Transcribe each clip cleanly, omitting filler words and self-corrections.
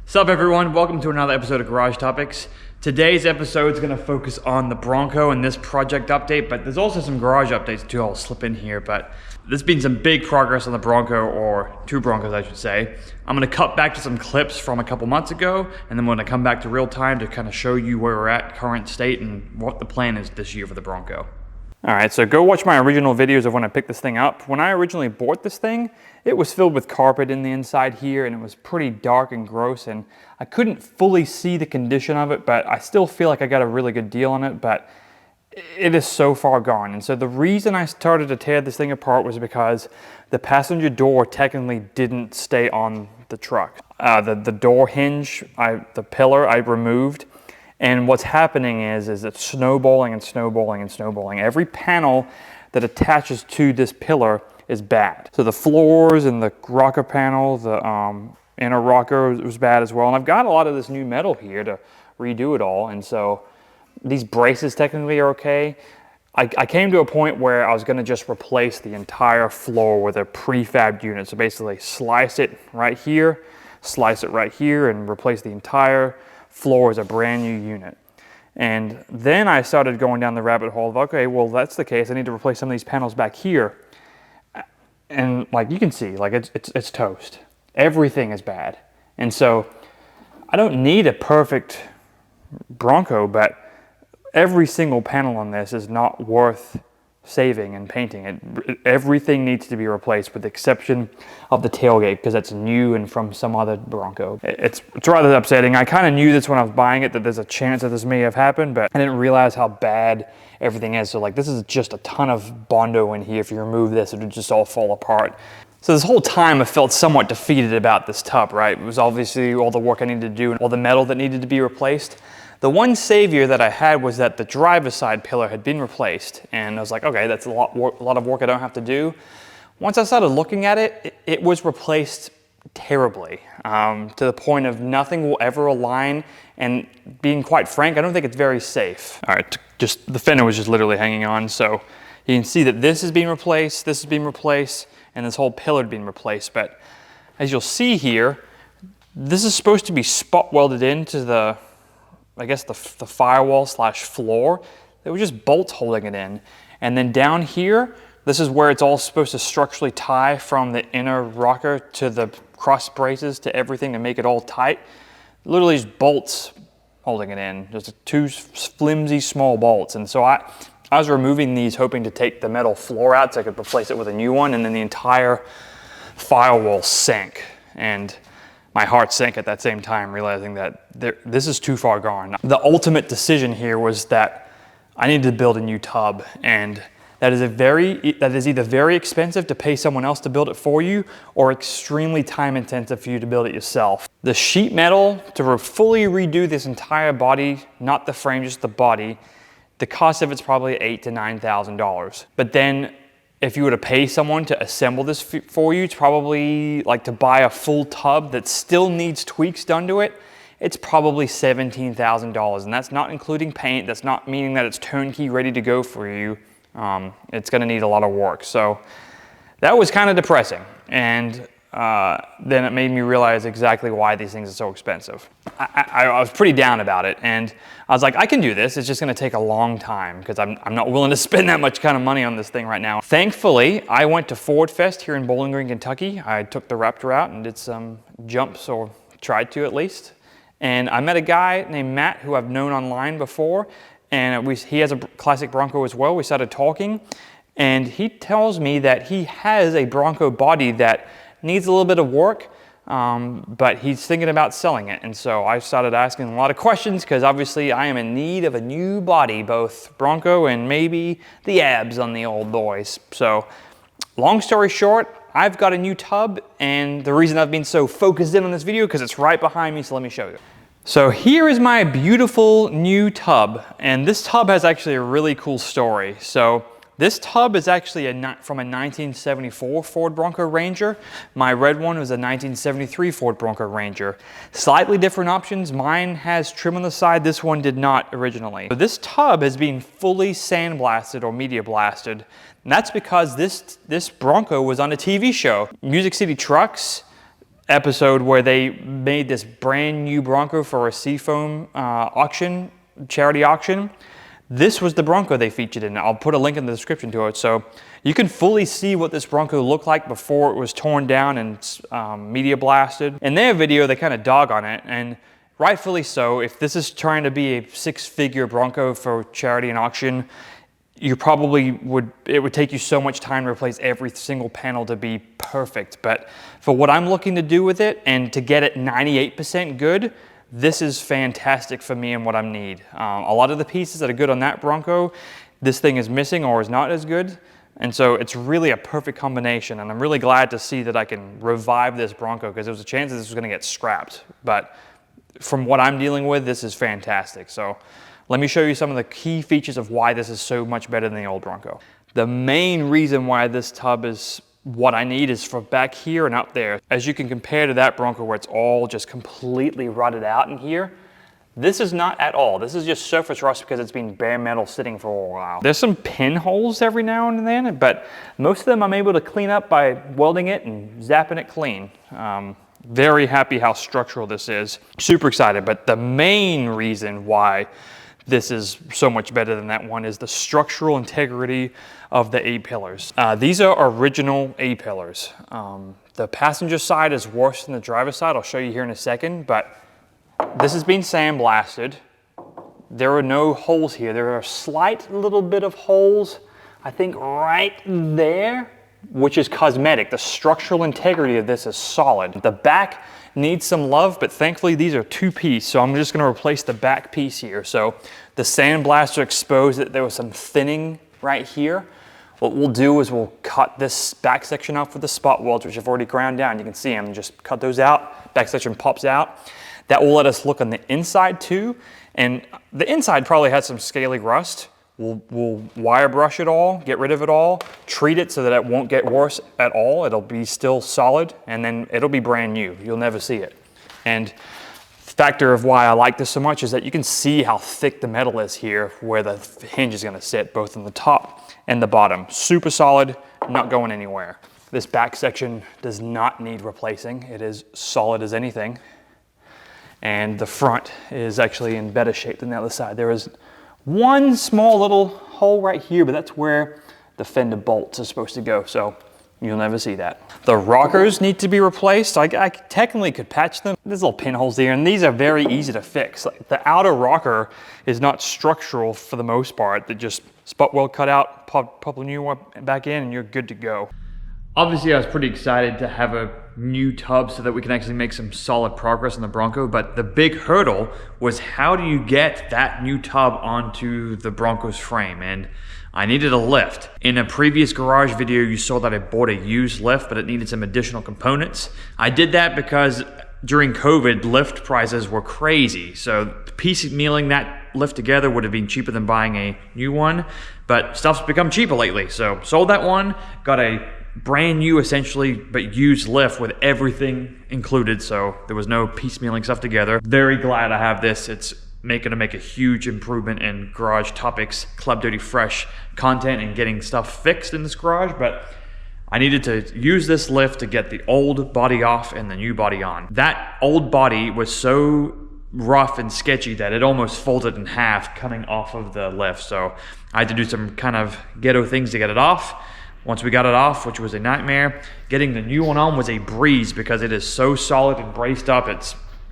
Sup everyone, welcome to another episode of Garage Topics. Today's episode is going to focus on the Bronco and this project update, but there's also some garage updates too I'll slip in here, but there's been some big progress on the Bronco, or two Broncos I should say. I'm going to cut back to some clips from a couple months ago, and then we're going to come back to real time to kind of show you where we're at, current state, and what the plan is this year for the Bronco. Alright, so go watch my original videos of when I picked this thing up. When I originally bought this thing, it was filled with carpet in the inside here, and it was pretty dark and gross, and I couldn't fully see the condition of it, but I still feel like I got a really good deal on it, but it is so far gone. And so the reason I started to tear this thing apart was because the passenger door technically didn't stay on the truck. The door hinge, the pillar I removed. And what's happening is it's snowballing and snowballing and snowballing. Every panel that attaches to this pillar is bad. So the floors and the rocker panel, the inner rocker was bad as well. And I've got a lot of this new metal here to redo it all. And so these braces technically are okay. I came to a point where I was gonna just replace the entire floor with a prefabbed unit. So basically slice it right here, and replace the entire floor as a brand new unit. And then I started going down the rabbit hole of, okay, well, that's the case. I need to replace some of these panels back here. And like you can see, like it's toast. Everything is bad. And so I don't need a perfect Bronco, but every single panel on this is not worth saving and painting. Everything needs to be replaced with the exception of the tailgate, because that's new and from some other Bronco. It's rather upsetting. I kind of knew this when I was buying it, that there's a chance that this may have happened, but I didn't realize how bad everything is. So like, this is just a ton of Bondo in here. If you remove this, it would just all fall apart. So this whole time I felt somewhat defeated about this tub, right? It was obviously all the work I needed to do and all the metal that needed to be replaced. The one savior that I had was that the driver's side pillar had been replaced, and I was like, okay, that's a lot of work I don't have to do. Once I started looking at it, it was replaced terribly, to the point of nothing will ever align, and being quite frank, I don't think it's very safe. All right, just the fender was just literally hanging on, so you can see that this is being replaced, this is being replaced, and this whole pillar had been replaced. But as you'll see here, this is supposed to be spot welded into the, I guess the firewall slash floor. They were just bolts holding it in. And then down here, this is where it's all supposed to structurally tie from the inner rocker to the cross braces to everything to make it all tight. Literally just bolts holding it in, just two flimsy small bolts. And so I was removing these hoping to take the metal floor out so I could replace it with a new one, and then the entire firewall sank. And my heart sank at that same time, realizing that this is too far gone. The ultimate decision here was that I needed to build a new tub, and that is either very expensive to pay someone else to build it for you, or extremely time intensive for you to build it yourself. The sheet metal to fully redo this entire body, not the frame, just the body, the cost of it's probably $8,000 to $9,000. But then if you were to pay someone to assemble this for you, it's probably like to buy a full tub that still needs tweaks done to it, it's probably $17,000. And that's not including paint. That's not meaning that it's turnkey ready to go for you. It's gonna need a lot of work. So that was kind of depressing. And then it made me realize exactly why these things are so expensive. I was pretty down about it, and I was like, I can do this. It's just gonna take a long time because I'm not willing to spend that much kind of money on this thing right now. Thankfully, I went to Ford Fest here in Bowling Green, Kentucky. I took the Raptor out and did some jumps, or tried to at least. And I met a guy named Matt who I've known online before, and he has a classic Bronco as well. We started talking, and he tells me that he has a Bronco body that needs a little bit of work, but he's thinking about selling it. And so I started asking a lot of questions, because obviously I am in need of a new body, both Bronco and maybe the abs on the old boys. So long story short, I've got a new tub, and the reason I've been so focused in on this video because it's right behind me, so let me show you. So here is my beautiful new tub, and this tub has actually a really cool story. So this tub is actually from a 1974 Ford Bronco Ranger. My red one was a 1973 Ford Bronco Ranger. Slightly different options. Mine has trim on the side. This one did not originally. So this tub has been fully sandblasted or media blasted. And that's because this Bronco was on a TV show, Music City Trucks. episode where they made this brand new Bronco for a Seafoam auction, charity auction. This was the Bronco they featured in. I'll put a link in the description to it, so you can fully see what this Bronco looked like before it was torn down and media blasted. In their video, they kind of dog on it, and rightfully so. If this is trying to be a 6-figure Bronco for charity and auction, you probably would, it would take you so much time to replace every single panel to be perfect. But for what I'm looking to do with it and to get it 98% good, this is fantastic for me and what I need. A lot of the pieces that are good on that Bronco, this thing is missing or is not as good. And so it's really a perfect combination. And I'm really glad to see that I can revive this Bronco, because there was a chance that this was gonna get scrapped. But from what I'm dealing with, this is fantastic. So let me show you some of the key features of why this is so much better than the old Bronco. The main reason why this tub is what I need is for back here and up there. As you can compare to that Bronco where it's all just completely rutted out in here, this is not at all. This is just surface rust because it's been bare metal sitting for a while. There's some pinholes every now and then, but most of them I'm able to clean up by welding it and zapping it clean. Very happy how structural this is. Super excited, but the main reason why this is so much better than that one is the structural integrity of the A-pillars. These are original A-pillars. The passenger side is worse than the driver's side. I'll show you here in a second, but this has been sandblasted. There are no holes here. There are a slight little bit of holes, I think right there, which is cosmetic. The structural integrity of this is solid. The back needs some love, but thankfully these are 2-piece, so I'm just gonna replace the back piece here. So the sandblaster exposed that there was some thinning right here. What we'll do is we'll cut this back section off with the spot welds, which I've already ground down. You can see them, just cut those out. Back section pops out. That will let us look on the inside too. And the inside probably has some scaly rust. We'll wire brush it all, get rid of it all, treat it so that it won't get worse at all. It'll be still solid, and then it'll be brand new. You'll never see it. And the factor of why I like this so much is that you can see how thick the metal is here where the hinge is gonna sit, both on the top and the bottom. Super solid, not going anywhere. This back section does not need replacing. It is solid as anything. And the front is actually in better shape than the other side. There is one small little hole right here, but that's where the fender bolts are supposed to go, so you'll never see that. The rockers need to be replaced. I technically could patch them. There's little pinholes here, and these are very easy to fix. Like, the outer rocker is not structural for the most part. They just spot weld cut out, pop a new one back in, and you're good to go. Obviously, I was pretty excited to have a new tub so that we can actually make some solid progress on the Bronco, but the big hurdle was, how do you get that new tub onto the Bronco's frame? And I needed a lift. In a previous garage video, you saw that I bought a used lift, but it needed some additional components. I did that because during COVID, lift prices were crazy. So piecemealing that lift together would have been cheaper than buying a new one, but stuff's become cheaper lately. So sold that one, got a brand new essentially, but used lift with everything included, so there was no piecemealing stuff together. Very glad I have this. It's gonna make a huge improvement in Garage Topics Club Dirty Fresh content and getting stuff fixed in this garage, but I needed to use this lift to get the old body off and the new body on. That old body was so rough and sketchy that it almost folded in half coming off of the lift, so I had to do some kind of ghetto things to get it off. Once we got it off, which was a nightmare, getting the new one on was a breeze because it is so solid and braced up.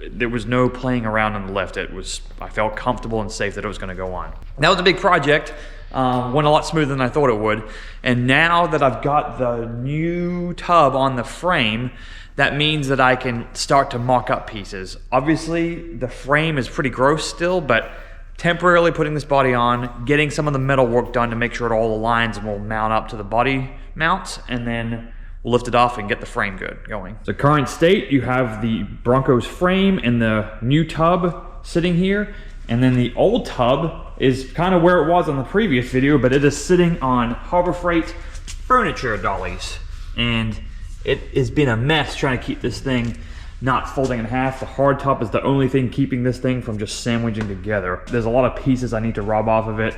There was no playing around on the lift. I felt comfortable and safe that it was going to go on. That was a big project. Went a lot smoother than I thought it would. And now that I've got the new tub on the frame, that means that I can start to mock up pieces. Obviously, the frame is pretty gross still, but temporarily putting this body on, getting some of the metal work done to make sure it all aligns and will mount up to the body mounts, and then we'll lift it off and get the frame going. The current state, you have the Bronco's frame and the new tub sitting here, and then the old tub is kind of where it was on the previous video, but it is sitting on Harbor Freight furniture dollies, and it has been a mess trying to keep this thing not folding in half. The hard top is the only thing keeping this thing from just sandwiching together. There's a lot of pieces I need to rub off of it.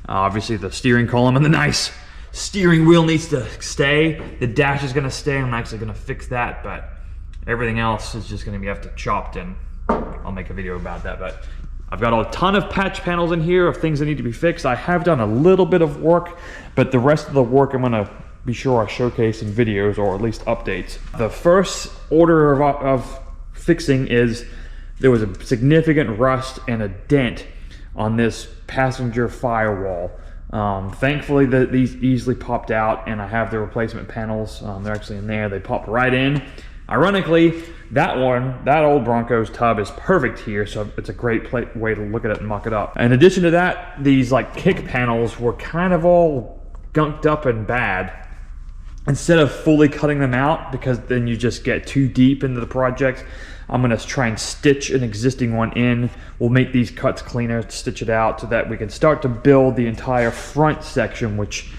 Obviously the steering column and the nice steering wheel needs to stay. The dash is gonna stay. I'm actually gonna fix that, but Everything else is just gonna be have to chopped, and I'll make a video about that. But I've got a ton of patch panels in here of things that need to be fixed. I have done a little bit of work, but the rest of the work I'm gonna be sure I showcase in videos or at least updates. The first order of fixing is there was a significant rust and a dent on this passenger firewall. Thankfully these easily popped out, and I have the replacement panels. They're actually in there. They pop right in. Ironically, that old Bronco's tub is perfect here, so it's a great way to look at it and mock it up. In addition to that, these like kick panels were kind of all gunked up and bad. Instead of fully cutting them out, because then you just get too deep into the project, I'm gonna try and stitch an existing one in. We'll make these cuts cleaner, stitch it out so that we can start to build the entire front section, which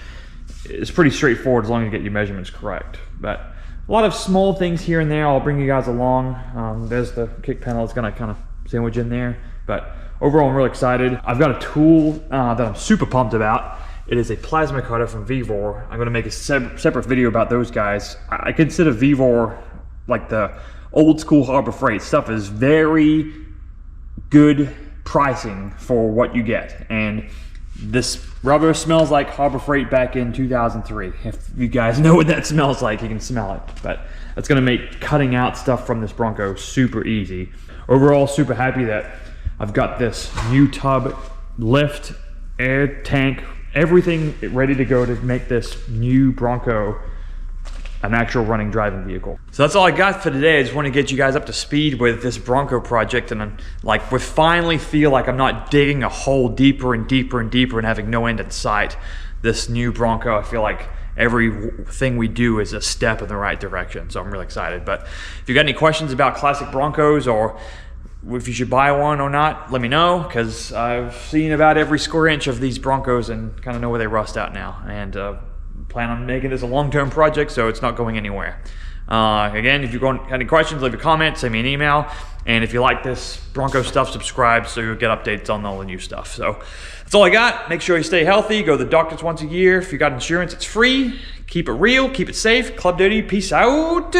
is pretty straightforward as long as you get your measurements correct. But a lot of small things here and there. I'll bring you guys along. There's the kick panel. It's gonna kind of sandwich in there. But overall, I'm really excited. I've got a tool that I'm super pumped about. It is a plasma cutter from VEVOR. I'm gonna make a separate video about those guys. I consider VEVOR like the old school Harbor Freight. Stuff is very good pricing for what you get. And this rubber smells like Harbor Freight back in 2003. If you guys know what that smells like, you can smell it. But that's gonna make cutting out stuff from this Bronco super easy. Overall, super happy that I've got this new tub, lift, air tank, everything ready to go to make this new Bronco an actual running driving vehicle. So that's all I got for today. I just want to get you guys up to speed with this Bronco project, and we finally feel like I'm not digging a hole deeper and deeper and deeper and having no end in sight. This new Bronco, I feel like everything we do is a step in the right direction, so I'm really excited. But if you got any questions about classic Broncos, or if you should buy one or not, let me know, because I've seen about every square inch of these Broncos and kind of know where they rust out now, and plan on making this a long-term project, so it's not going anywhere. Again, if you've got any questions, leave a comment, send me an email, and if you like this Bronco stuff, subscribe so you'll get updates on all the new stuff. So that's all I got. Make sure you stay healthy, go to the doctors once a year. If you got insurance, it's free. Keep it real, keep it safe. Club Dirty, peace out.